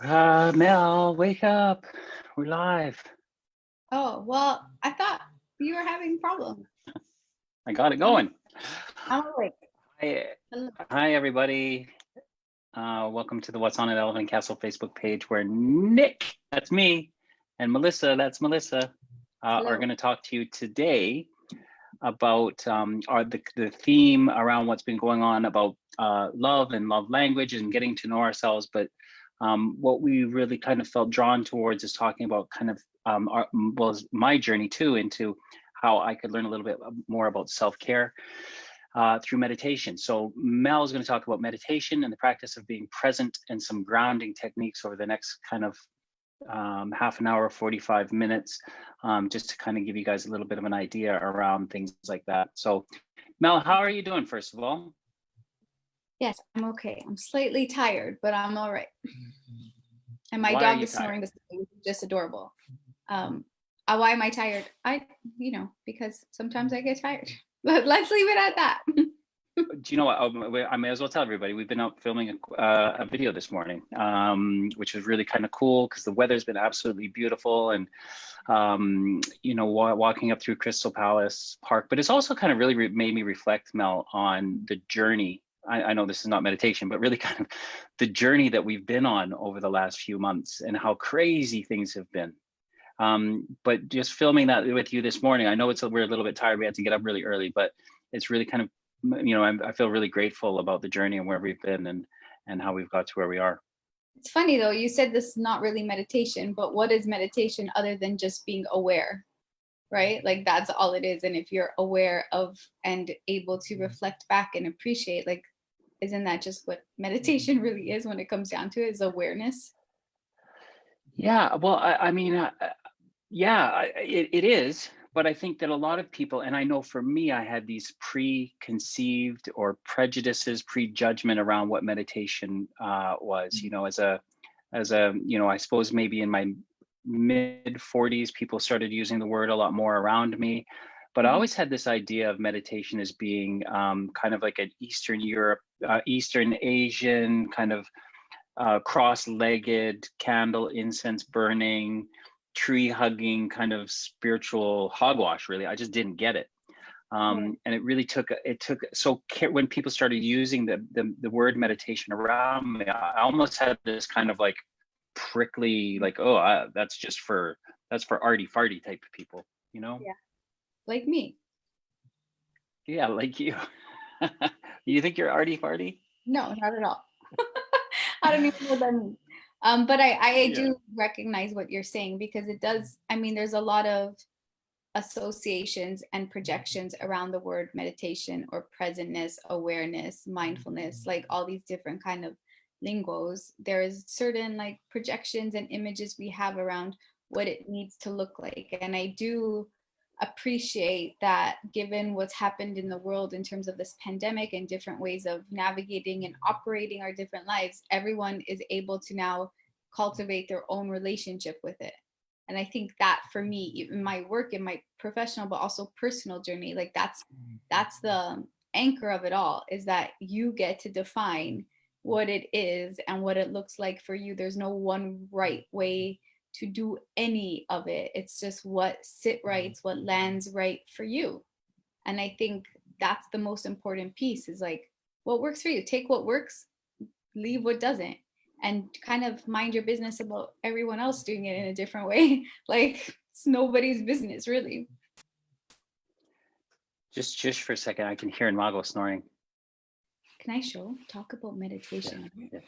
Mel, wake up. We're live. Oh, well, I thought you were having problems. I got it I'm, going. I'm awake. Hi, Hello. hi everybody. Welcome to the What's on at Elephant Castle Facebook page where Nick, that's me, and Melissa, that's Melissa, are Hello. going to talk to you today about the theme around what's been going on about love and love language and getting to know ourselves. But what we really kind of felt drawn towards is talking about kind of my journey too into how I could learn a little bit more about self-care through meditation. So Mel is going to talk about meditation and the practice of being present and some grounding techniques over the next kind of half an hour, 45 minutes, just to kind of give you guys a little bit of an idea around things like that. So Mel, how are you doing, first of all? Yes, I'm okay. I'm slightly tired, but I'm all right. And my Why are dog you is snoring tired? this morning, just adorable. Um, why am I tired? Because sometimes I get tired. But let's leave it at that. Do you know what? I may as well tell everybody we've been out filming a video this morning, which was really kind of cool because the weather's been absolutely beautiful, and walking up through Crystal Palace Park. But it's also kind of really made me reflect, Mel, on the journey. I know this is not meditation, but really kind of the journey that we've been on over the last few months and how crazy things have been. But just filming that with you this morning, I know we're a little bit tired. We had to get up really early, but it's really kind of, I feel really grateful about the journey and where we've been and how we've got to where we are. It's funny though, you said this is not really meditation, but what is meditation other than just being aware, right? Like that's all it is. And if you're aware of and able to reflect back and appreciate, like, isn't that just what meditation really is when it comes down to it, is awareness? Yeah, well, it is. But I think that a lot of people, and I know for me, I had these preconceived or prejudices, prejudgment around what meditation was. I suppose maybe in my mid 40s, people started using the word a lot more around me. But I Mhm. always had this idea of meditation as being kind of like an Eastern Europe, Eastern Asian kind of cross-legged, candle, incense burning, tree hugging kind of spiritual hogwash. Really, I just didn't get it. Right. And when people started using the word meditation around me, I almost had this kind of like prickly, like, oh, that's for arty farty type of people, you know? Yeah. Like me. Yeah, like you. You think you're arty farty? No, not at all. I don't even know what that means. But I Yeah. do recognize what you're saying because it does, I mean, there's a lot of associations and projections around the word meditation or presentness, awareness, mindfulness, like all these different kind of lingos. There is certain like projections and images we have around what it needs to look like. And I do appreciate that given what's happened in the world in terms of this pandemic and different ways of navigating and operating our different lives, everyone is able to now cultivate their own relationship with it. And I think that for me, in my work, in my professional but also personal journey, like that's the anchor of it all, is that you get to define what it is and what it looks like for you. There's no one right way to do any of it. It's just what sit rights, what lands right for you. And I think that's the most important piece, is like what works for you. Take what works, leave what doesn't, and kind of mind your business about everyone else doing it in a different way. Like it's nobody's business really. Just shush for a second. I can hear Mago snoring. Can I talk about Yeah. meditation? Yeah.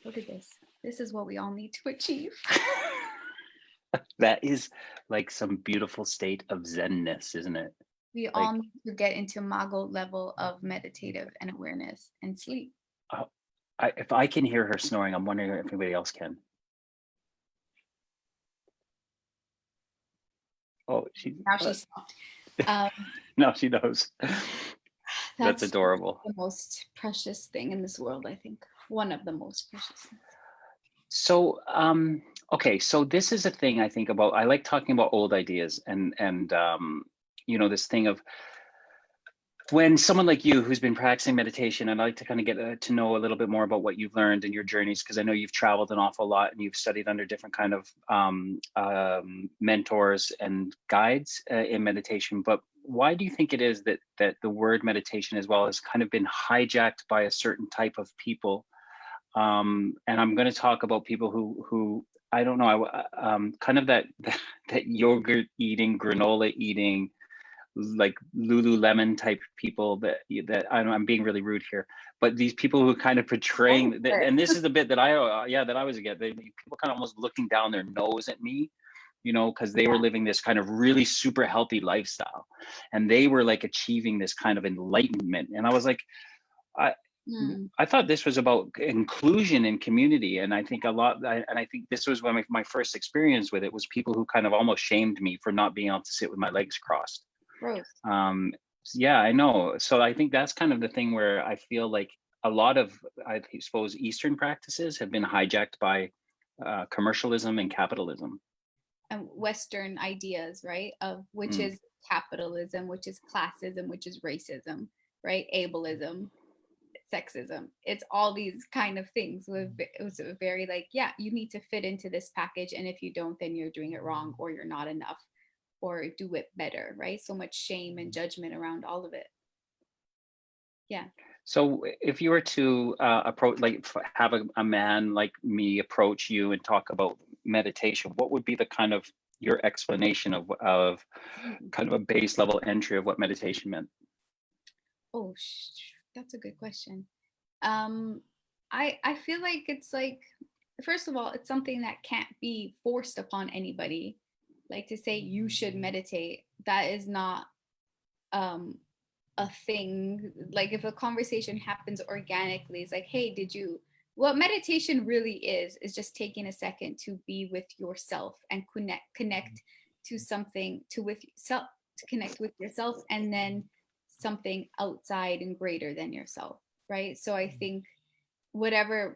Look at this. This is what we all need to achieve. That is like some beautiful state of zenness, isn't it? We all Like, need to get into mago level of meditative and awareness and sleep. uh, if I can hear her snoring, I'm wondering if anybody else can. Oh, Now she's stopped. Um, no, she knows. That's that's adorable. the most precious thing in this world, I think. One of the most precious things. So, okay, so this is a thing I think about. I like talking about old ideas and this thing of when someone like you who's been practicing meditation, and I'd like to kind of get to know a little bit more about what you've learned in your journeys, because I know you've traveled an awful lot and you've studied under different kind of mentors and guides in meditation. But why do you think it is that the word meditation as well has kind of been hijacked by a certain type of people? And I'm going to talk about people who I don't know, kind of that yogurt eating, granola eating, like Lululemon type people that I'm being really rude here, but these people who kind of portraying that, and this is the bit that I was again, people kind of almost looking down their nose at me, because they were living this kind of really super healthy lifestyle, and they were like achieving this kind of enlightenment, and I was like, I thought this was about inclusion and community, and I think I think this was when my first experience with it was people who kind of almost shamed me for not being able to sit with my legs crossed. Gross. Yeah, I know. So I think that's kind of the thing where I feel like a lot of, I suppose, Eastern practices have been hijacked by commercialism and capitalism. And Western ideas, right? Of which is capitalism, which is classism, which is racism, right? Ableism, sexism. It's all these kind of things. It was a very like, yeah, you need to fit into this package, and if you don't, then you're doing it wrong, or you're not enough, or do it better, right? So much shame and judgment around all of it. Yeah. So if you were to approach, like have a man like me approach you and talk about meditation, what would be the kind of your explanation of kind of a base level entry of what meditation meant? Oh, that's a good question. I feel like it's like, first of all, it's something that can't be forced upon anybody. Like to say you should meditate, that is not a thing. Like if a conversation happens organically, it's like, hey, what meditation really is just taking a second to be with yourself and connect to something, to connect with yourself, and then something outside and greater than yourself, right? So I think whatever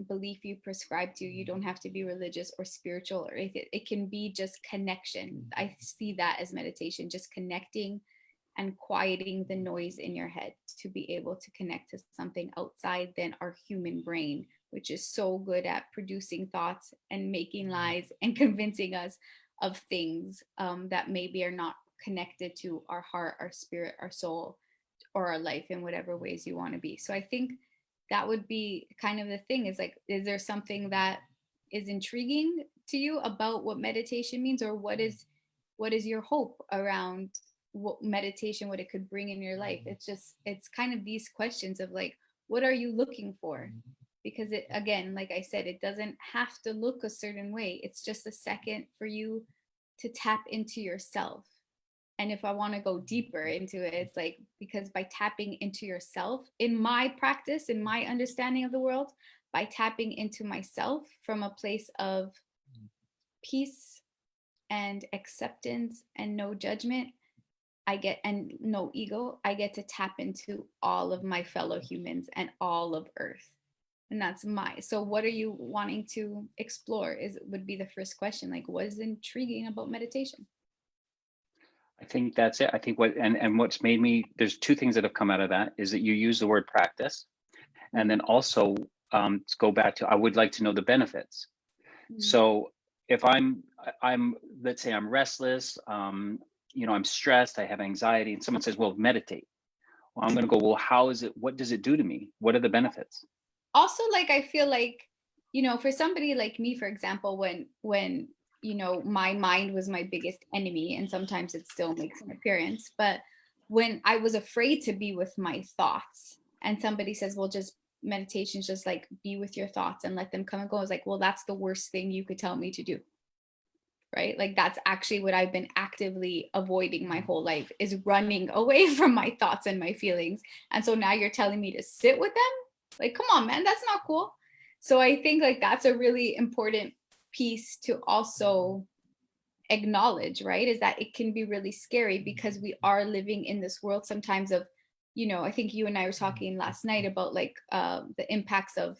belief you prescribe to, you don't have to be religious or spiritual, or it can be just connection. I see that as meditation, just connecting and quieting the noise in your head to be able to connect to something outside than our human brain, which is so good at producing thoughts and making lies and convincing us of things that maybe are not connected to our heart, our spirit, our soul, or our life in whatever ways you want to be. So I think that would be kind of the thing, is like, is there something that is intriguing to you about what meditation means, or what is your hope around what meditation, what it could bring in your life? It's kind of these questions of like, what are you looking for? Because it, again, like I said, it doesn't have to look a certain way. It's just a second for you to tap into yourself. And if I want to go deeper into it, it's like, because by tapping into yourself, in my practice, in my understanding of the world, by tapping into myself from a place of peace and acceptance and no judgment, and no ego, I get to tap into all of my fellow humans and all of Earth. And that's so what are you wanting to explore would be the first question. Like, what is intriguing about meditation? I think that's it. I think what's made me, there's two things that have come out of that, is that you use the word practice, and then also to go back to, I would like to know the benefits. So if I'm let's say I'm restless, I'm stressed, I have anxiety, and someone says, well, meditate. Well, I'm going to go, well, what does it do to me? What are the benefits? Also, like, I feel like, for somebody like me, for example, when my mind was my biggest enemy, and sometimes it still makes an appearance, but when I was afraid to be with my thoughts, and somebody says, well, just meditation is just like, be with your thoughts and let them come and go, I was like, well, that's the worst thing you could tell me to do, right? Like, that's actually what I've been actively avoiding my whole life, is running away from my thoughts and my feelings. And so now you're telling me to sit with them? Like, come on, man, that's not cool. So I think like that's a really important piece to also acknowledge, right? Is that it can be really scary, because we are living in this world sometimes of, I think you and I were talking last night about like the impacts of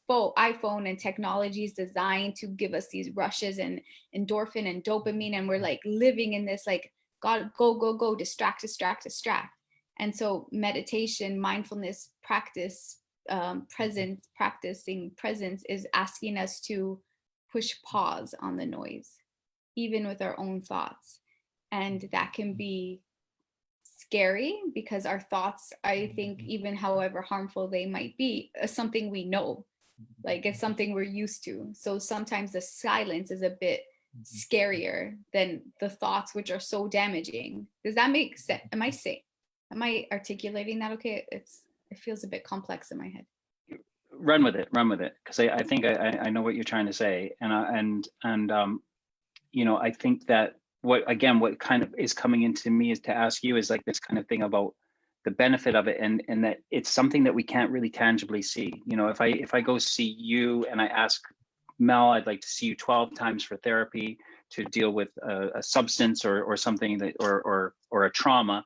iPhone and technologies designed to give us these rushes and endorphin and dopamine, and we're like living in this like, God, go, distract. And so meditation, mindfulness practice, practicing presence is asking us to push pause on the noise, even with our own thoughts. And that can be scary because our thoughts, I think, even however harmful they might be, is something we know, like it's something we're used to. So sometimes the silence is a bit scarier than the thoughts, which are so damaging. Does that make sense? Am I articulating that okay? It feels a bit complex in my head. Run with it, because I think I know what you're trying to say, and you know, I think that what kind of is coming into me is to ask you is like this kind of thing about the benefit of it, and that it's something that we can't really tangibly see. You know, if I go see you and I ask Mel, I'd like to see you 12 times for therapy to deal with a substance or something that or a trauma,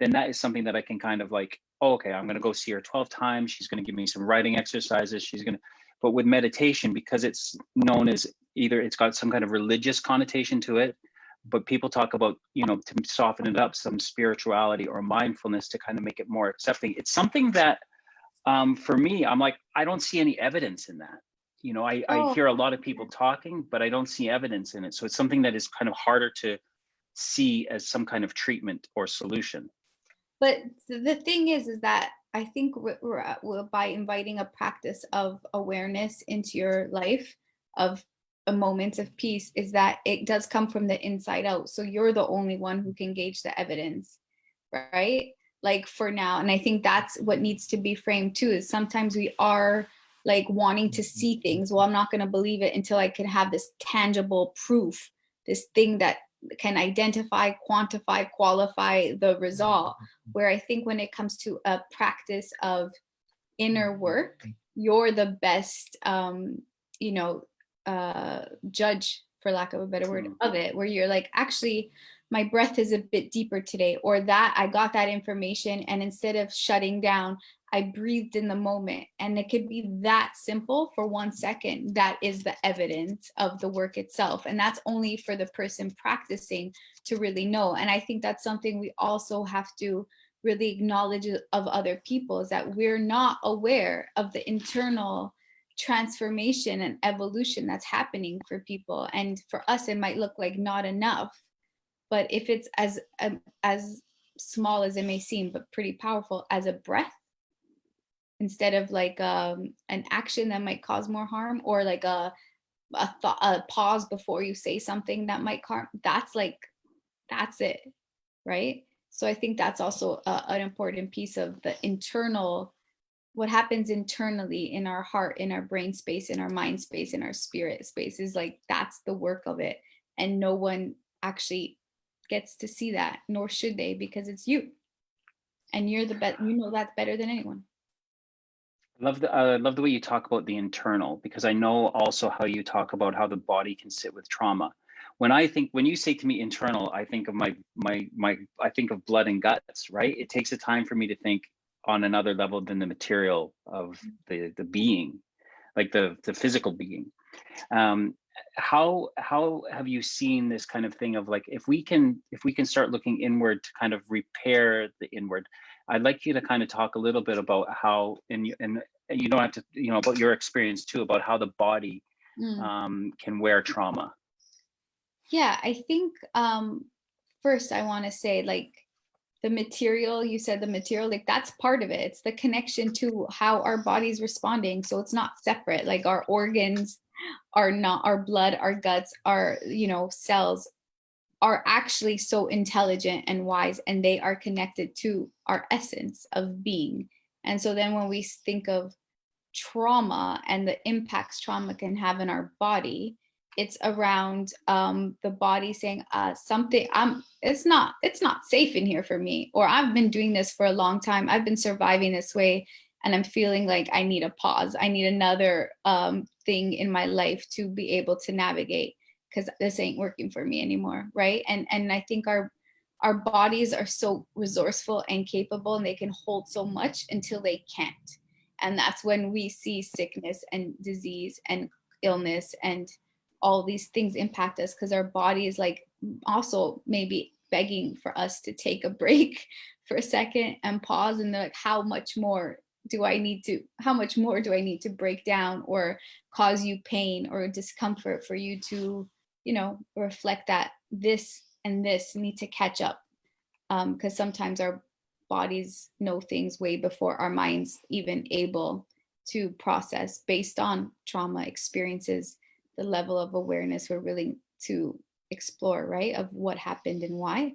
then that is something that I can kind of like, oh, okay, I'm going to go see her 12 times. She's going to give me some writing exercises. But with meditation, because it's known as either it's got some kind of religious connotation to it, but people talk about, you know, to soften it up, some spirituality or mindfulness to kind of make it more accepting. It's something that for me, I'm like, I don't see any evidence in that. You know, I hear a lot of people talking, but I don't see evidence in it. So it's something that is kind of harder to see as some kind of treatment or solution. But the thing is that I think we're by inviting a practice of awareness into your life, of a moments of peace, is that it does come from the inside out. So you're the only one who can gauge the evidence, right? Like for now. And I think that's what needs to be framed too, is sometimes we are like wanting to see things. Well, I'm not going to believe it until I can have this tangible proof, this thing that can identify, quantify, qualify the result. Where I think when it comes to a practice of inner work, you're the best, judge, for lack of a better word, of it, where you're like, actually, my breath is a bit deeper today, or that I got that information, and instead of shutting down, I breathed in the moment. And it could be that simple for 1 second. That is the evidence of the work itself. And that's only for the person practicing to really know. And I think that's something we also have to really acknowledge of other people, is that we're not aware of the internal transformation and evolution that's happening for people. And for us, it might look like not enough. But if it's as small as it may seem, but pretty powerful, as a breath, instead of like an action that might cause more harm, or like a pause before you say something that might harm, that's it, right? So I think that's also an important piece of the internal, what happens internally in our heart, in our brain space, in our mind space, in our spirit space, is like, that's the work of it. And no one actually gets to see that, nor should they, because it's you. And you're the best, you know that better than anyone. I love the way you talk about the internal, because I know also how you talk about how the body can sit with trauma. When you say to me internal, I think of I think of blood and guts, right? It takes a time for me to think on another level than the material of the being, like the physical being. How have you seen this kind of thing of like, if we can start looking inward to kind of repair the inward? I'd like you to kind of talk a little bit about how, and you don't have to, you know, about your experience too, about how the body can wear trauma. Yeah, I think first I want to say, like, the material, you said the material, like that's part of it. It's the connection to how our body's responding. So it's not separate. Like our organs are not, our blood, our guts, our, you know, cells are actually so intelligent and wise, and they are connected to our essence of being. And so then when we think of trauma and the impacts trauma can have in our body, it's around the body saying something, it's not safe in here for me, or I've been doing this for a long time, I've been surviving this way, and I'm feeling like I need a pause, I need another thing in my life to be able to navigate, because this ain't working for me anymore, right? And I think our bodies are so resourceful and capable, and they can hold so much until they can't. And that's when we see sickness and disease and illness and all these things impact us, because our body is like also maybe begging for us to take a break for a second and pause, and they're like, how much more do I need to break down or cause you pain or discomfort for you to, you know, reflect that this and this need to catch up? Because sometimes our bodies know things way before our minds even able to process based on trauma experiences, the level of awareness we're willing to explore, right? Of what happened and why.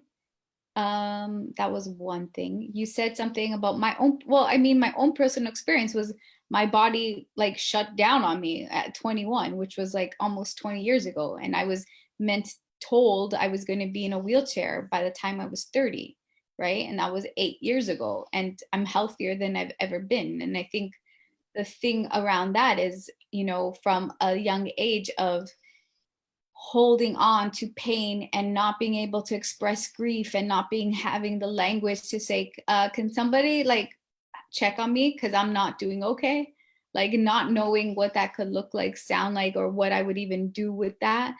That was one thing. You said something about my own, well, I mean, my own personal experience was my body like shut down on me at 21, which was like almost 20 years ago. And I was told I was going to be in a wheelchair by the time I was 30, right? And that was 8 years ago. And I'm healthier than I've ever been. And I think the thing around that is, you know, from a young age of holding on to pain and not being able to express grief and not being having the language to say, can somebody like check on me because I'm not doing okay, like not knowing what that could look like, sound like, or what I would even do with that.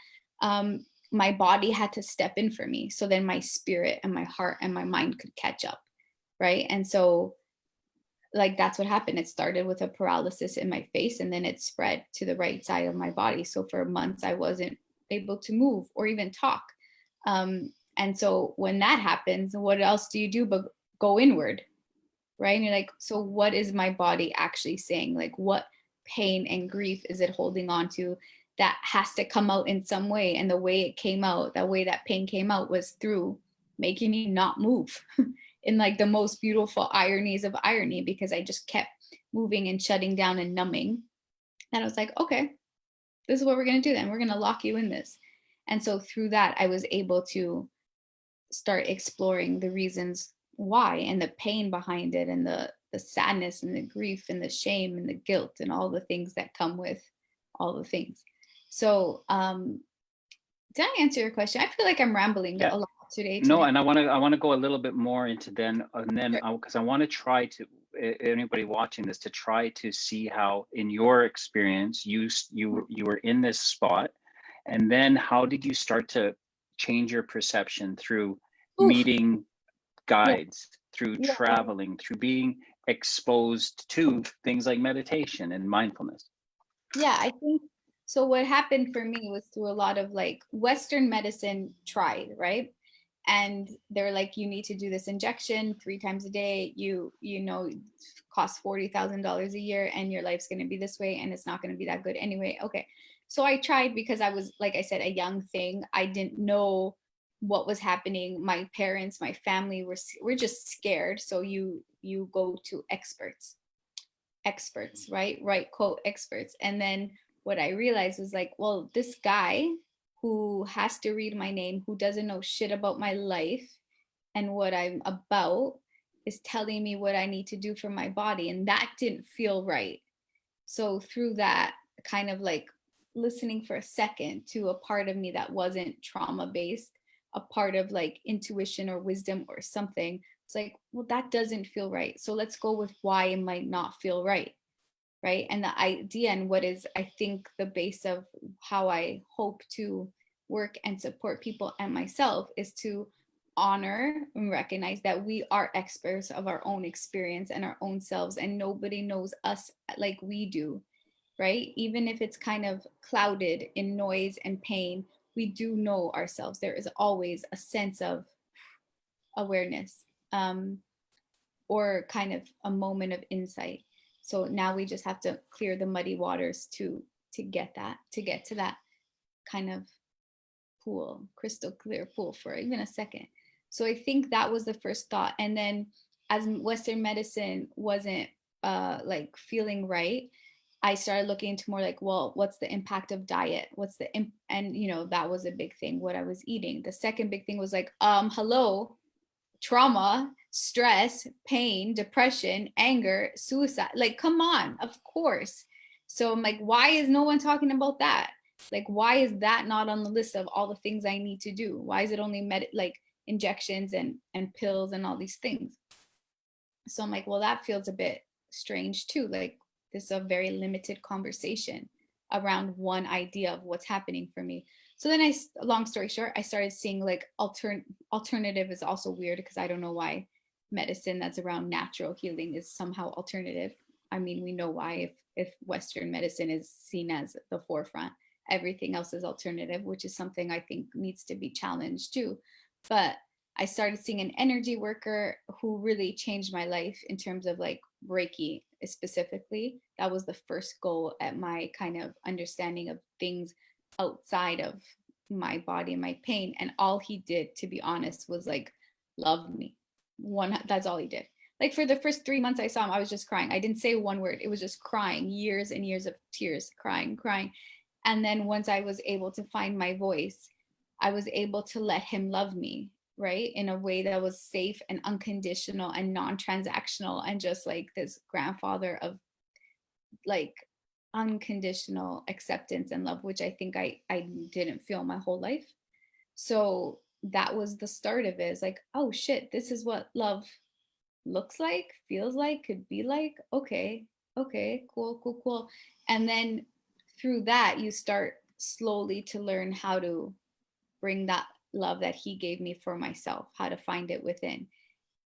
My body had to step in for me so then my spirit and my heart and my mind could catch up, right? And so like that's what happened. It started with a paralysis in my face and then it spread to the right side of my body. So for months I wasn't able to move or even talk. And so when that happens, what else do you do but go inward, right? And you're like, so what is my body actually saying? Like what pain and grief is it holding on to that has to come out in some way? And the way it came out, that way that pain came out was through making me not move in like the most beautiful ironies of irony, because I just kept moving and shutting down and numbing. And I was like, okay, this is what we're going to do then. We're going to lock you in this. And so through that, I was able to start exploring the reasons why and the pain behind it and the sadness and the grief and the shame and the guilt and all the things that come with all the things. So did I answer your question? I feel like I'm rambling a lot today. No, and I want to go a little bit more into then, and then because I want to try to anybody watching this to try to see how in your experience you were in this spot, and then how did you start to change your perception through meeting guides, through traveling, through being exposed to things like meditation and mindfulness? Yeah, I think so. What happened for me was through a lot of like Western medicine tried, right? And they're like, you need to do this injection 3 times a day. You know, costs $40,000 a year, and your life's going to be this way, and it's not going to be that good anyway. Okay, so I tried because I was, like I said, a young thing. I didn't know what was happening. My parents, my family were just scared. So you go to experts, right, quote experts. And then what I realized was like, well, this guy who has to read my name, who doesn't know shit about my life and what I'm about, is telling me what I need to do for my body, and that didn't feel right. So through that, kind of like listening for a second to a part of me that wasn't trauma based, a part of like intuition or wisdom or something, it's like, well, that doesn't feel right. So let's go with why it might not feel right. Right. And the idea, and what is, I think, the base of how I hope to work and support people and myself is to honor and recognize that we are experts of our own experience and our own selves, and nobody knows us like we do. Right. Even if it's kind of clouded in noise and pain, we do know ourselves. There is always a sense of awareness, or kind of a moment of insight. So now we just have to clear the muddy waters to get to that kind of pool, crystal clear pool, for even a second. So I think that was the first thought. And then as Western medicine wasn't like feeling right, I started looking into more like, well, what's the impact of diet? And you know, that was a big thing, what I was eating. The second big thing was like, hello, trauma, stress, pain, depression, anger, suicide. Like, come on, of course. So I'm like, why is no one talking about that? Like, why is that not on the list of all the things I need to do? Why is it only like injections and pills and all these things? So I'm like, well, that feels a bit strange too. Like, this is a very limited conversation around one idea of what's happening for me. So then long story short, I started seeing like alternative is also weird because I don't know why medicine that's around natural healing is somehow alternative. I mean, we know why if Western medicine is seen as the forefront, everything else is alternative, which is something I think needs to be challenged too. But I started seeing an energy worker who really changed my life in terms of like Reiki specifically. That was the first goal at my kind of understanding of things outside of my body and my pain. And all he did, to be honest, was like love me. That's all he did. Like for the first 3 months I saw him, I was just crying. I didn't say one word. It was just crying, years and years of tears, crying, crying. And then once I was able to find my voice, I was able to let him love me, right? In a way that was safe and unconditional and non-transactional and just like this grandfather of like unconditional acceptance and love, which I think I didn't feel my whole life. So that was the start of it. It's like, oh shit, this is what love looks like, feels like, could be like. Okay, okay, cool, cool, cool. And then through that, you start slowly to learn how to bring that love that he gave me for myself, how to find it within.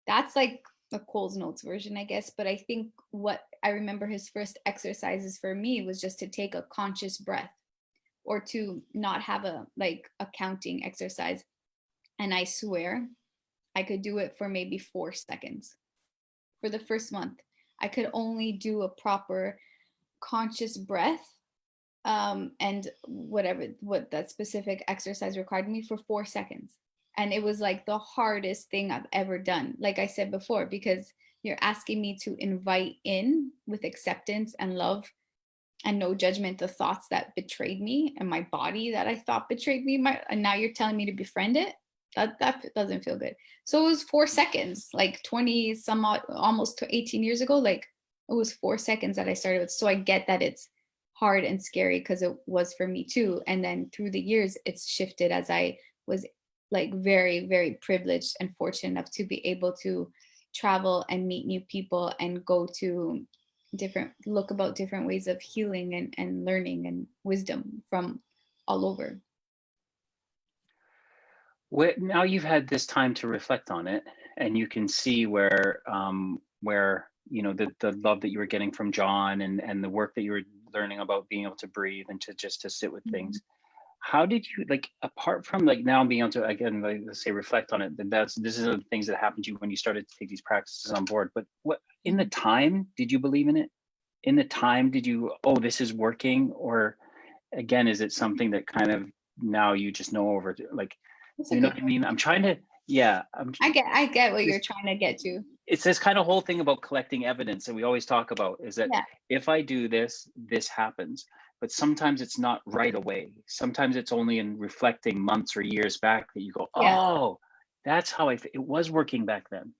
That's like a Cole's Notes version, I guess. But I think what I remember his first exercises for me was just to take a conscious breath or to not have a like a counting exercise. And I swear I could do it for maybe 4 seconds. For the first month, I could only do a proper conscious breath and what that specific exercise required me for 4 seconds. And it was like the hardest thing I've ever done, like I said before, because you're asking me to invite in with acceptance and love and no judgment the thoughts that betrayed me and my body that I thought betrayed me. And now you're telling me to befriend it. That doesn't feel good. So it was 4 seconds, like 20 some odd, almost 18 years ago. Like it was 4 seconds that I started with. So I get that it's hard and scary because it was for me too. And then through the years, it's shifted as I was like very, very privileged and fortunate enough to be able to travel and meet new people and go to look about different ways of healing and learning and wisdom from all over. Now you've had this time to reflect on it, and you can see where the love that you were getting from John and the work that you were learning about being able to breathe and to just to sit with things. How did you, like, apart from like now being able to, again, like, let's say reflect on it, then this is the things that happened to you when you started to take these practices on board. But what in the time did you believe in it? In the time did you, oh, this is working? Or again, is it something that kind of now you just know over, like, you know what I mean? I'm trying to, yeah. I get what you're trying to get to. It's this kind of whole thing about collecting evidence that we always talk about, is that if I do this, this happens. But sometimes it's not right away. Sometimes it's only in reflecting months or years back that you go, oh, that's how it was working back then.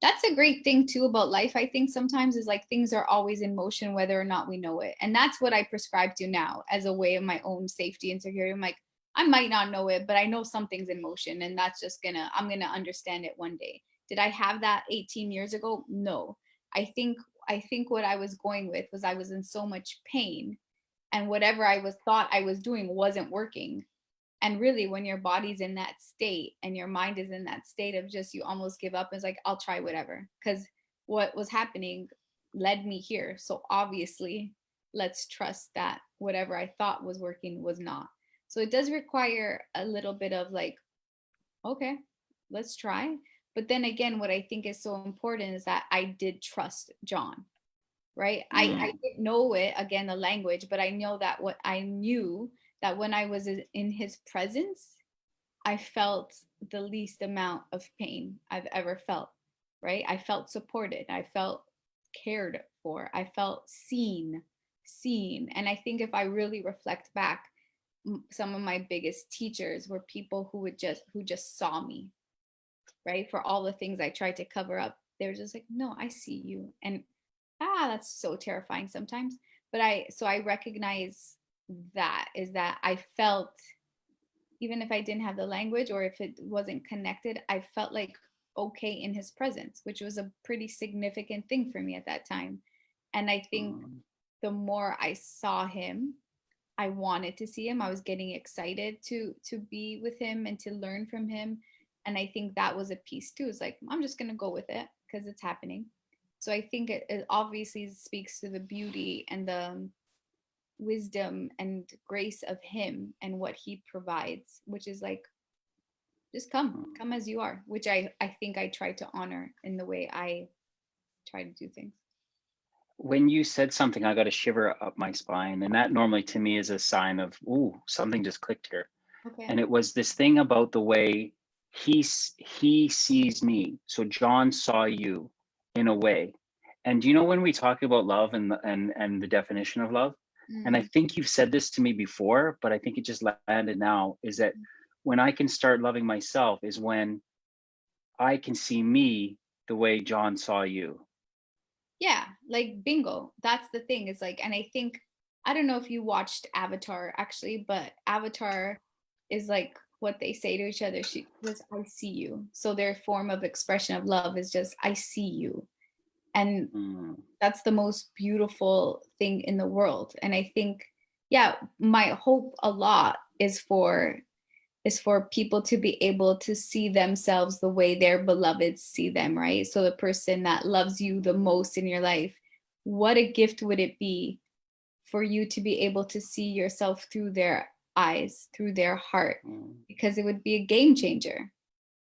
That's a great thing too about life. I think sometimes is like things are always in motion, whether or not we know it. And that's what I prescribe to now as a way of my own safety and security. I'm like, I might not know it, but I know something's in motion, and that's just I'm gonna understand it one day. Did I have that 18 years ago? No. I think what I was going with was I was in so much pain, and whatever I thought I was doing wasn't working. And really, when your body's in that state and your mind is in that state of just, you almost give up, and it's like, I'll try whatever, because what was happening led me here. So obviously, let's trust that whatever I thought was working was not. So it does require a little bit of like, okay, let's try. But then again, what I think is so important is that I did trust John, right? I didn't know it, again, the language, but I know that what I knew that when I was in his presence, I felt the least amount of pain I've ever felt, right? I felt supported. I felt cared for. I felt seen. And I think if I really reflect back, some of my biggest teachers were people who just saw me, right? For all the things I tried to cover up, they were just like, no, I see you. And that's so terrifying sometimes. But I recognize that is that I felt, even if I didn't have the language or if it wasn't connected, I felt like okay in his presence, which was a pretty significant thing for me at that time. And I think the more I saw him, I wanted to see him. I was getting excited to be with him and to learn from him. And I think that was a piece too. It's like, I'm just gonna go with it because it's happening. So I think it obviously speaks to the beauty and the wisdom and grace of him and what he provides, which is like, just come as you are, which I think I try to honor in the way I try to do things. When you said something, I got a shiver up my spine, and that normally to me is a sign of, ooh, something just clicked here. Okay. And it was this thing about the way he sees me. So John saw you in a way. And you know, when we talk about love and the definition of love, and I think you've said this to me before, but I think it just landed now, is that when I can start loving myself is when I can see me the way John saw you. Yeah, like bingo. That's the thing. It's like, and I think, I don't know if you watched Avatar actually, but Avatar is like what they say to each other. She was, I see you. So their form of expression of love is just, I see you. And that's the most beautiful thing in the world. And I think, yeah, my hope a lot is for people to be able to see themselves the way their beloveds see them, right? So the person that loves you the most in your life, what a gift would it be for you to be able to see yourself through their eyes, through their heart, because it would be a game changer.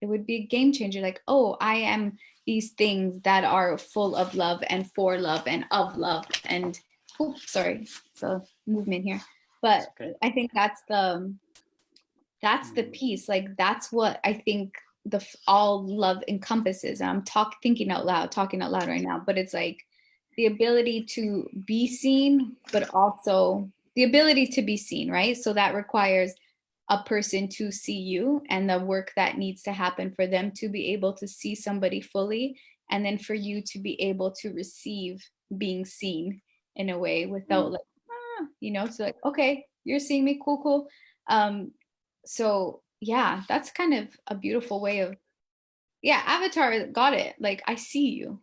It would be a game changer. Like, oh, I am these things that are full of love and for love and of love. And, oh, sorry, so movement here. But Okay. I think that's the piece. Like, that's what I think all love encompasses. And I'm talking out loud right now, but it's like the ability to be seen, but also the ability to be seen, right? So that requires a person to see you and the work that needs to happen for them to be able to see somebody fully, and then for you to be able to receive being seen in a way without like, so like, okay, you're seeing me, cool. So yeah, that's kind of a beautiful way of, yeah, Avatar got it. Like, I see you.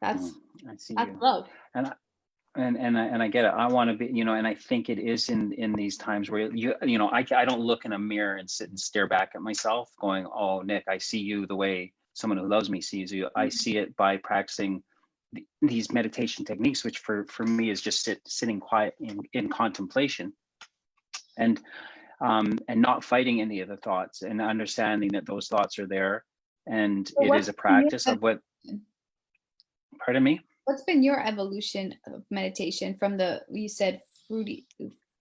That's I see that's you. love. And I get it. I want to be, and I think it is in these times where I don't look in a mirror and sit and stare back at myself going, oh, Nick, I see you the way someone who loves me sees you. I see it by practicing these meditation techniques, which for me is just sitting quiet in contemplation and not fighting any of the thoughts and understanding that those thoughts are there. And it is a practice of what, pardon me? What's been your evolution of meditation from you said fruity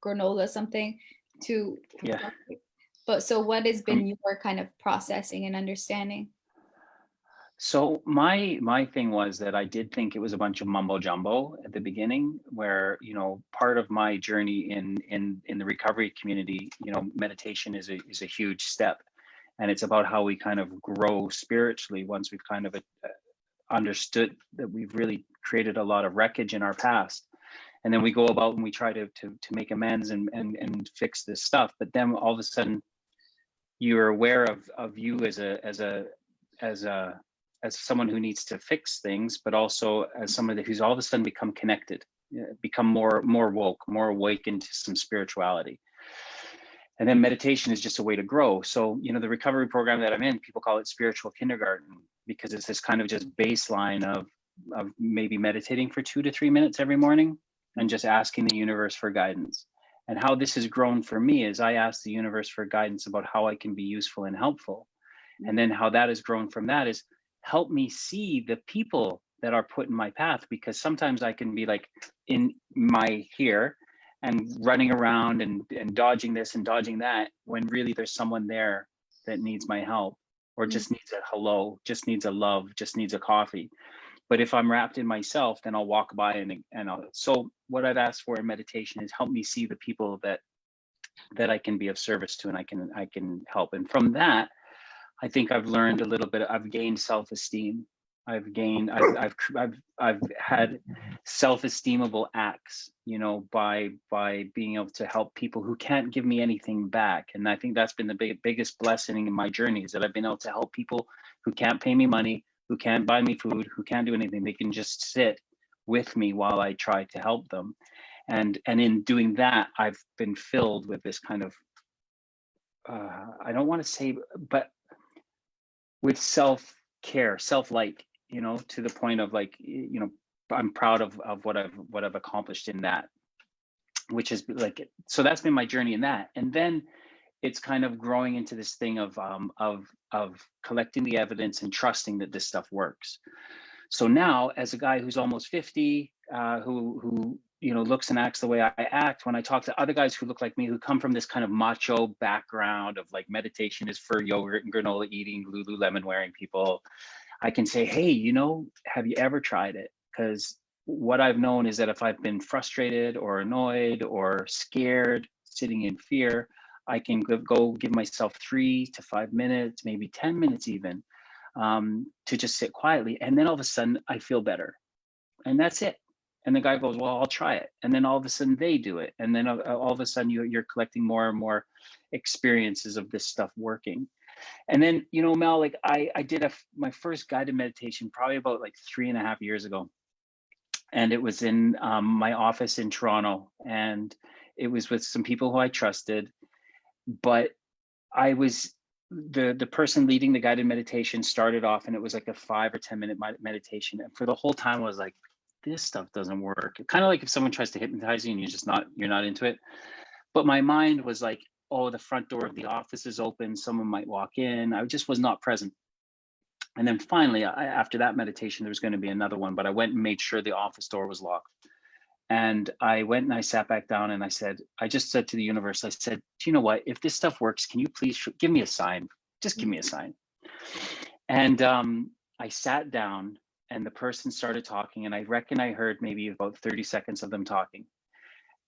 granola something to, yeah. But so what has been your kind of processing and understanding? So my thing was that I did think it was a bunch of mumbo jumbo at the beginning, where part of my journey in the recovery community, meditation is a huge step, and it's about how we kind of grow spiritually once we've kind of understood that we've really created a lot of wreckage in our past, and then we go about and we try to make amends and fix this stuff. But then all of a sudden, you're aware of you as someone who needs to fix things, but also as somebody who's all of a sudden become connected, become more woke, more awakened to some spirituality. And then meditation is just a way to grow. So, the recovery program that I'm in, people call it spiritual kindergarten, because it's this kind of just baseline of maybe meditating for 2 to 3 minutes every morning and just asking the universe for guidance. And how this has grown for me is I ask the universe for guidance about how I can be useful and helpful. And then how that has grown from that is help me see the people that are put in my path, because sometimes I can be like in my here and running around and dodging this and dodging that, when really there's someone there that needs my help, or just needs a hello, just needs a love, just needs a coffee. But if I'm wrapped in myself, then I'll walk by and I'll. So what I've asked for in meditation is help me see the people that I can be of service to, and I can help. And from that, I think I've learned a little bit. I've gained self-esteem. I've had self-esteemable acts, by being able to help people who can't give me anything back. And I think that's been the biggest blessing in my journey, is that I've been able to help people who can't pay me money, who can't buy me food, who can't do anything. They can just sit with me while I try to help them. And in doing that, I've been filled with this kind of, I don't want to say, but with self-care, self-like, you know, to the point of like, you know, I'm proud of what I've accomplished in that, which is like, so that's been my journey in that. And then it's kind of growing into this thing of collecting the evidence and trusting that this stuff works. So now, as a guy who's almost 50, who you know, looks and acts the way I act, when I talk to other guys who look like me, who come from this kind of macho background of like meditation is for yogurt and granola eating, Lululemon wearing people, I can say, hey, you know, have you ever tried it? Because what I've known is that if I've been frustrated or annoyed or scared, sitting in fear, I can go give myself 3 to 5 minutes, maybe 10 minutes even, to just sit quietly. And then all of a sudden I feel better. And that's it. And the guy goes, well, I'll try it. And then all of a sudden they do it. And then all of a sudden you're collecting more and more experiences of this stuff working. And then, you know, Mel, like I did my first guided meditation probably about like 3.5 years ago. And it was in my office in Toronto. And it was with some people who I trusted. But I was, the person leading the guided meditation started off and it was like a 5 or 10 minute meditation. And for the whole time I was like, this stuff doesn't work. Kind of like if someone tries to hypnotize you and you're not into it. But my mind was like, oh, the front door of the office is open, someone might walk in. I just was not present. And then finally, after that meditation, there was going to be another one, but I went and made sure the office door was locked. And I went and I sat back down and I just said to the universe, I said, do you know what? If this stuff works, can you please give me a sign? Just give me a sign. And I sat down and the person started talking, and I reckon I heard maybe about 30 seconds of them talking.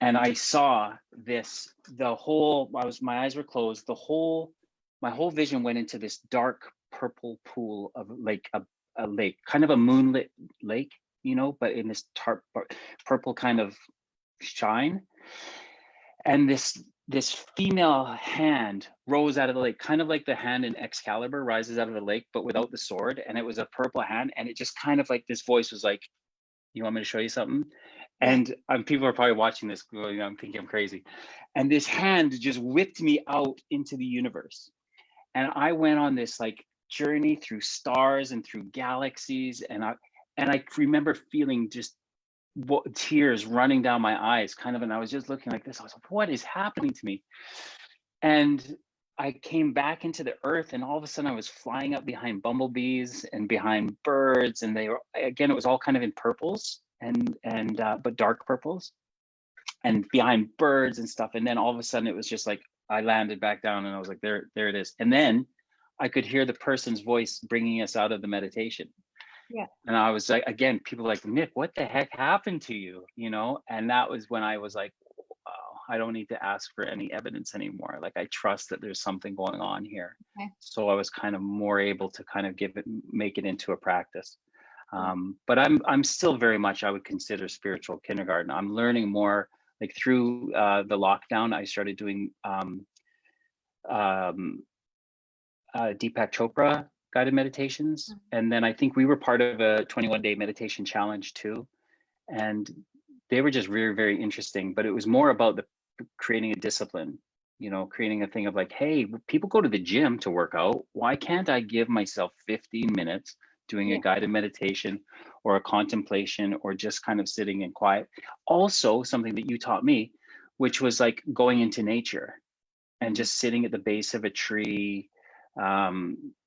And I saw this, my eyes were closed. My whole vision went into this dark purple pool of like a lake, kind of a moonlit lake, you know, but in this purple kind of shine. And this female hand rose out of the lake, kind of like the hand in Excalibur rises out of the lake, but without the sword. And it was a purple hand. And it just kind of like, this voice was like, you want me to show you something? And people are probably watching this going, I'm thinking I'm crazy. And this hand just whipped me out into the universe. And I went on this like journey through stars and through galaxies. And I remember feeling just tears running down my eyes, kind of, and I was just looking like this. I was like, what is happening to me? And I came back into the earth, and all of a sudden I was flying up behind bumblebees and behind birds. And they were, again, it was all kind of in purples but dark purples and behind birds and stuff. And then all of a sudden it was just like, I landed back down and I was like, there it is. And then I could hear the person's voice bringing us out of the meditation. Yeah. And I was like, again, people like, Nick, what the heck happened to you? You know? And that was when I was like, wow, I don't need to ask for any evidence anymore. Like, I trust that there's something going on here. Okay. So I was kind of more able to kind of make it into a practice. But I'm still very much, I would consider spiritual kindergarten. I'm learning more, like through the lockdown, I started doing Deepak Chopra guided meditations. Mm-hmm. And then I think we were part of a 21-day meditation challenge too. And they were just very, very interesting, but it was more about creating a discipline, you know, creating a thing of like, hey, people go to the gym to work out. Why can't I give myself 15 minutes doing a guided meditation or a contemplation or just kind of sitting in quiet? Also, something that you taught me, which was like going into nature and just sitting at the base of a tree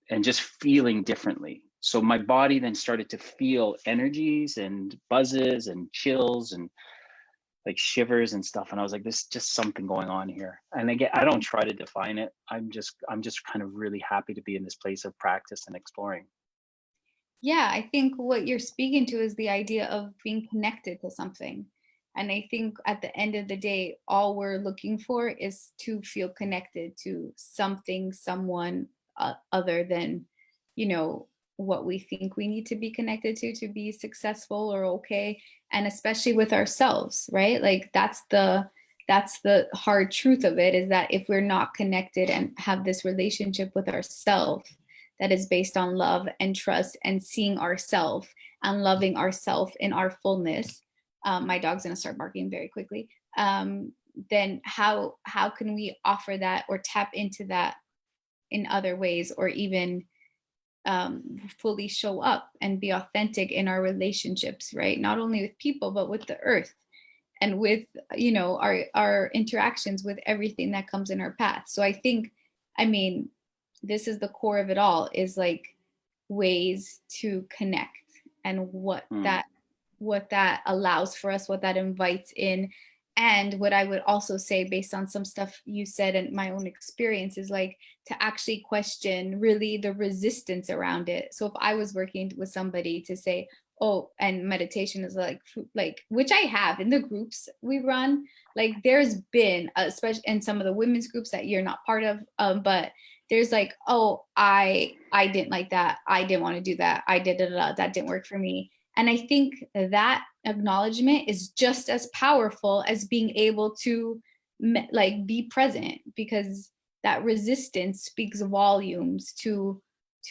and just feeling differently. So my body then started to feel energies and buzzes and chills and like shivers and stuff. And I was like, there's just something going on here. And again, I don't try to define it. I'm just kind of really happy to be in this place of practice and exploring. Yeah, I think what you're speaking to is the idea of being connected to something. And I think at the end of the day, all we're looking for is to feel connected to something, someone other than, you know, what we think we need to be connected to be successful or okay. And especially with ourselves, right? Like that's the hard truth of it, is that if we're not connected and have this relationship with ourselves that is based on love and trust and seeing ourselves and loving ourselves in our fullness, my dog's gonna start barking very quickly. Then how can we offer that or tap into that in other ways, or even fully show up and be authentic in our relationships, right? Not only with people, but with the earth, and with, you know, our interactions with everything that comes in our path. So I think, I mean, this is the core of it all, is like ways to connect, and what that allows for us, what that invites in. And what I would also say, based on some stuff you said and my own experience, is like to actually question really the resistance around it. So if I was working with somebody to say, oh, and meditation is like which I have in the groups we run, like there's been, especially in some of the women's groups that you're not part of, but there's like, oh, I didn't like that, I didn't want to do that, I did it, that didn't work for me. And I think that acknowledgement is just as powerful as being able to like be present, because that resistance speaks volumes to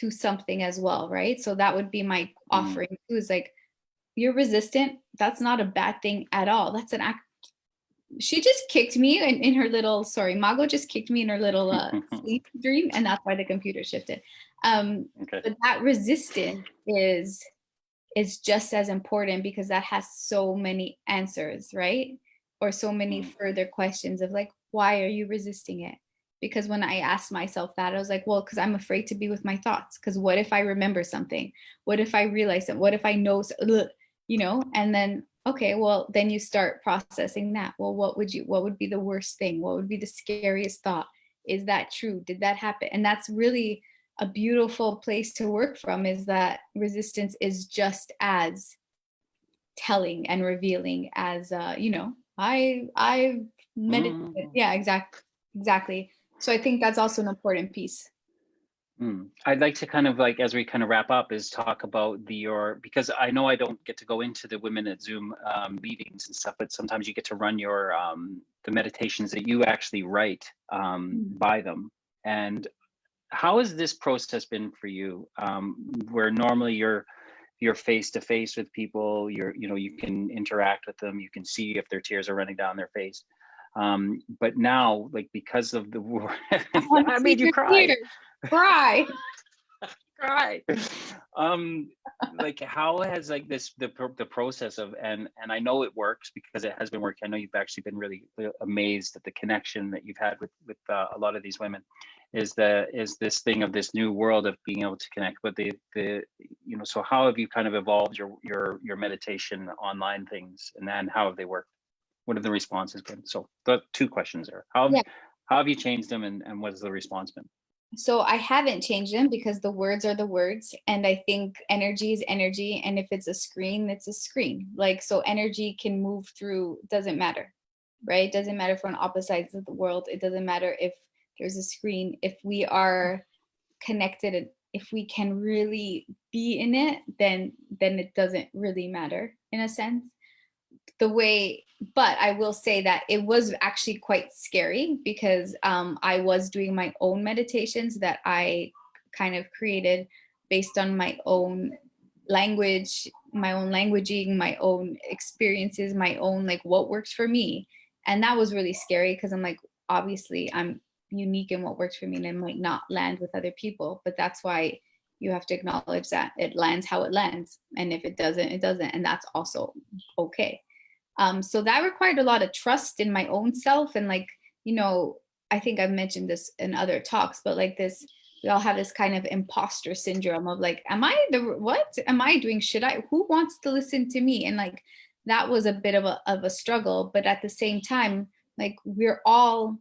something as well, right? So that would be my offering too, is like, you're resistant, that's not a bad thing at all. That's an act. She just kicked me in her little, sorry, Mago just kicked me in her little sleep dream, and that's why the computer shifted. Okay. But that resistance is just as important, because that has so many answers, right? Or so many further questions of like, why are you resisting it? Because when I asked myself that, I was like, well, because I'm afraid to be with my thoughts. Because what if I remember something? What if I realize it? What if I know, you know? And then, okay, well, then you start processing that. Well, what would be the worst thing? What would be the scariest thought? Is that true? Did that happen? And that's really a beautiful place to work from, is that resistance is just as telling and revealing as, you know, I meditated. Yeah, exactly. So I think that's also an important piece. I'd like to kind of like, as we kind of wrap up, is talk about because I know I don't get to go into the Women at Zoom meetings and stuff, but sometimes you get to run your the meditations that you actually write by them. And how has this process been for you? Where normally you're face to face with people, you can interact with them, you can see if their tears are running down their face. But now, like, because of the war, I made you cry. Cry. Cry. Like, how has like the process of, and I know it works because it has been working. I know you've actually been really amazed at the connection that you've had with a lot of these women. Is this thing of this new world of being able to connect with so how have you kind of evolved your meditation online things, and then how have they worked? What have the responses been? So the two questions there. How have you changed them, and what has the response been? So I haven't changed them, because the words are the words. And I think energy is energy. And if it's a screen, it's a screen. Like, so energy can move through, doesn't matter, right? It doesn't matter if we're on opposite sides of the world. It doesn't matter if there's a screen. If we are connected, and if we can really be in it, then it doesn't really matter, in a sense. But I will say that it was actually quite scary, because I was doing my own meditations that I kind of created based on my own language, my own languaging, my own experiences, my own, like, what works for me. And that was really scary, because I'm like, obviously I'm unique in what works for me, and it might not land with other people. But that's why you have to acknowledge that it lands how it lands. And if it doesn't, it doesn't. And that's also okay. So that required a lot of trust in my own self. And like, you know, I think I've mentioned this in other talks, but like this, we all have this kind of imposter syndrome of like, what am I doing? Who wants to listen to me? And like, that was a bit of a struggle. But at the same time, like, we're all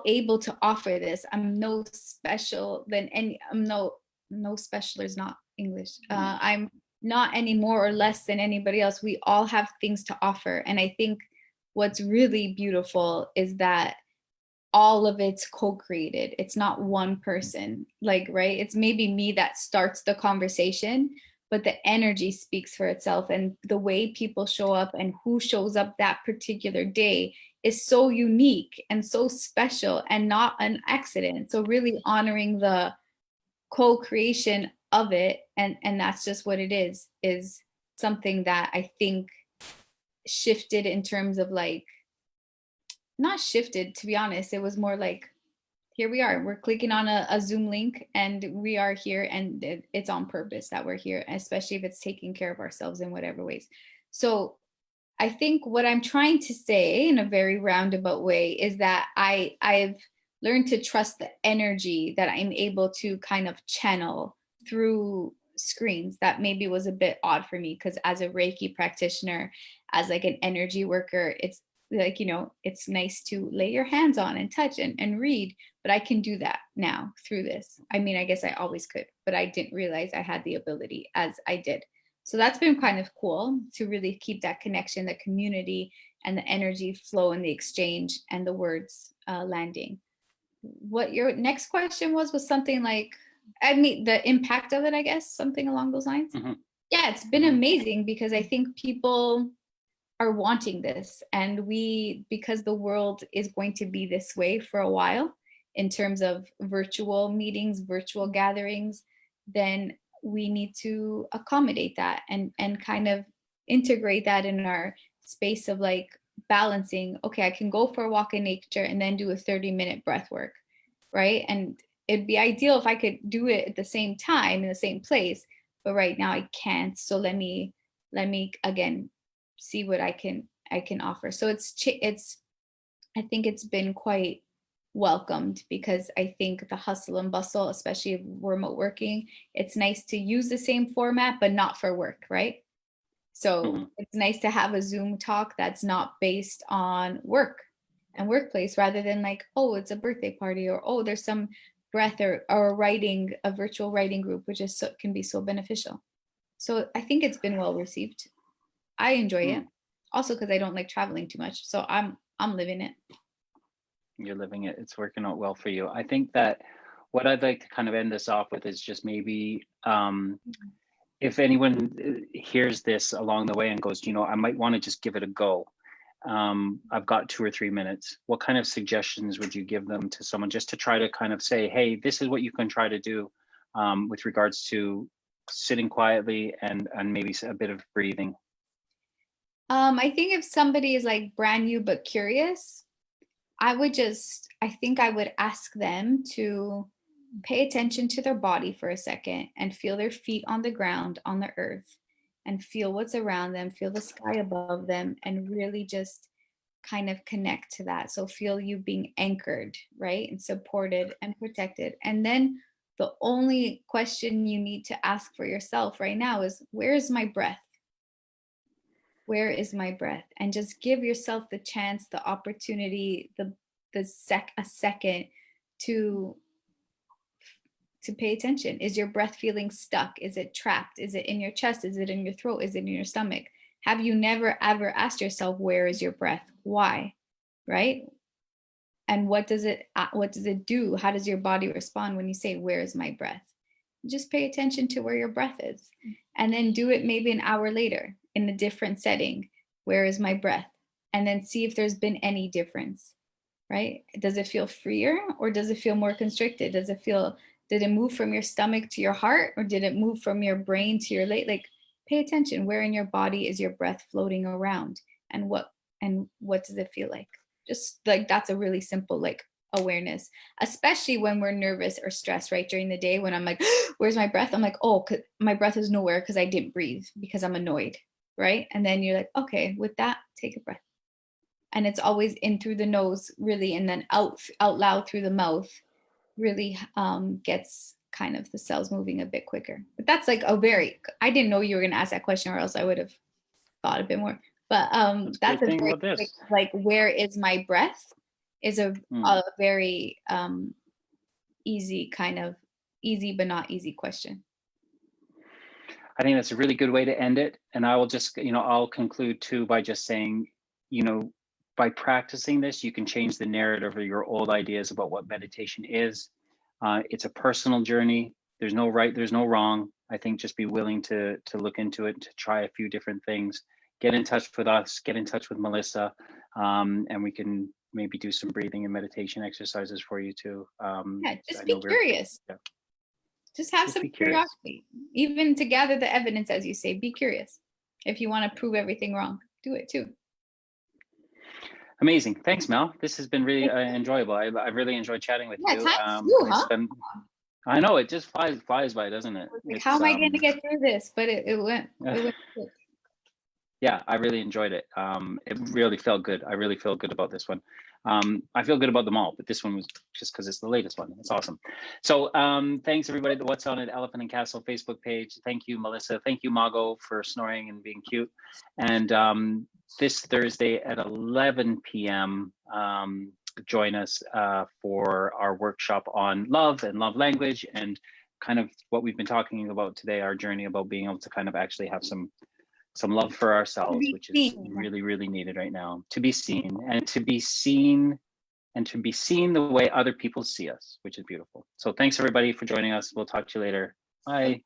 able to offer this. I'm no special than any, no special is not English. I'm not any more or less than anybody else. We all have things to offer. And I think what's really beautiful is that all of it's co-created. It's not one person, like, right? It's maybe me that starts the conversation, but the energy speaks for itself. And the way people show up and who shows up that particular day is so unique and so special, and not an accident. So really honoring the co-creation of it, and that's just what it is something that I think shifted in terms of like, not shifted, to be honest. It was more like, here we are, we're clicking on a Zoom link and we are here, and it's on purpose that we're here, especially if it's taking care of ourselves in whatever ways. So I think what I'm trying to say in a very roundabout way is that I've learned to trust the energy that I'm able to kind of channel through screens. That maybe was a bit odd for me, because as a Reiki practitioner, as like an energy worker, it's like, you know, it's nice to lay your hands on and touch and read, but I can do that now through this. I mean, I guess I always could, but I didn't realize I had the ability as I did. So that's been kind of cool to really keep that connection, the community, and the energy flow and the exchange and the words landing. What your next question was something like, I mean, the impact of it, I guess, something along those lines. Mm-hmm. Yeah, it's been amazing, because I think people are wanting this, and because the world is going to be this way for a while in terms of virtual meetings, virtual gatherings, then we need to accommodate that and kind of integrate that in our space of like balancing. Okay, I can go for a walk in nature and then do a 30-minute breath work, right? And it'd be ideal if I could do it at the same time in the same place, but right now I can't. So let me again see what I can offer. So it's I think it's been quite welcomed, because I think the hustle and bustle, especially remote working, it's nice to use the same format, but not for work, right? So it's nice to have a Zoom talk that's not based on work and workplace, rather than like, oh, it's a birthday party, or oh, there's some breath or writing, a virtual writing group, which is can be so beneficial. So I think it's been well received. I enjoy it. Also because I don't like traveling too much. So I'm living it. You're living it. It's working out well for you. I think that what I'd like to kind of end this off with is just maybe if anyone hears this along the way and goes, you know, I might want to just give it a go. I've got 2 or 3 minutes. What kind of suggestions would you give them to someone, just to try to kind of say, hey, this is what you can try to do with regards to sitting quietly and maybe a bit of breathing? I think if somebody is like brand new but curious, I think I would ask them to pay attention to their body for a second and feel their feet on the ground, on the earth, and feel what's around them, feel the sky above them, and really just kind of connect to that. So feel you being anchored, right? And supported and protected. And then the only question you need to ask for yourself right now is, where is my breath? Where is my breath? And just give yourself the chance, the opportunity, a second to pay attention. Is your breath feeling stuck? Is it trapped? Is it in your chest? Is it in your throat? Is it in your stomach? Have you never ever asked yourself, where is your breath? Why? Right? And what does it do? How does your body respond when you say, where is my breath? Just pay attention to where your breath is, and then do it maybe an hour later in a different setting. Where is my breath? And then see if there's been any difference, right? Does it feel freer, or does it feel more constricted? Did it move from your stomach to your heart, or did it move from your brain to your leg? Like, pay attention. Where in your body is your breath floating around, and what does it feel like? Just like, that's a really simple like awareness, especially when we're nervous or stressed, right? During the day, when I'm like, where's my breath? I'm like, oh, my breath is nowhere because I didn't breathe because I'm annoyed, right? And then you're like, okay, with that, take a breath. And it's always in through the nose, really, and then out loud through the mouth, really gets kind of the cells moving a bit quicker. But that's like I didn't know you were going to ask that question, or else I would have thought a bit more. But that's a very quick, like, where is my breath is a very easy but not easy question. I think that's a really good way to end it. And I will just, I'll conclude too by just saying, by practicing this, you can change the narrative of your old ideas about what meditation is. It's a personal journey. There's no right, there's no wrong. I think just be willing to look into it, to try a few different things. Get in touch with us, get in touch with Melissa, and we can maybe do some breathing and meditation exercises for you too. Just be curious. Just have some curiosity, even to gather the evidence, as you say. Be curious if you want to prove everything wrong. do it too. Amazing. Thanks, Mel. This has been really enjoyable. I really enjoyed chatting with Yeah, you. time flew, huh? I know it just flies by, doesn't it? Like, how am I going to get through this? But it went quick. Yeah, I really enjoyed it. It really felt good. I really feel good about this one. I feel good about them all, but this one was just because it's the latest one. It's awesome. So thanks everybody at the What's On at Elephant and Castle Facebook page. Thank you, Melissa. Thank you, Mago, for snoring and being cute. And this Thursday at 11 p.m., join us for our workshop on love and love language, and kind of what we've been talking about today, our journey about being able to kind of actually have some love for ourselves, which is really, really needed right now. To be seen, and to be seen the way other people see us, which is beautiful. So thanks everybody for joining us. We'll talk to you later. Bye.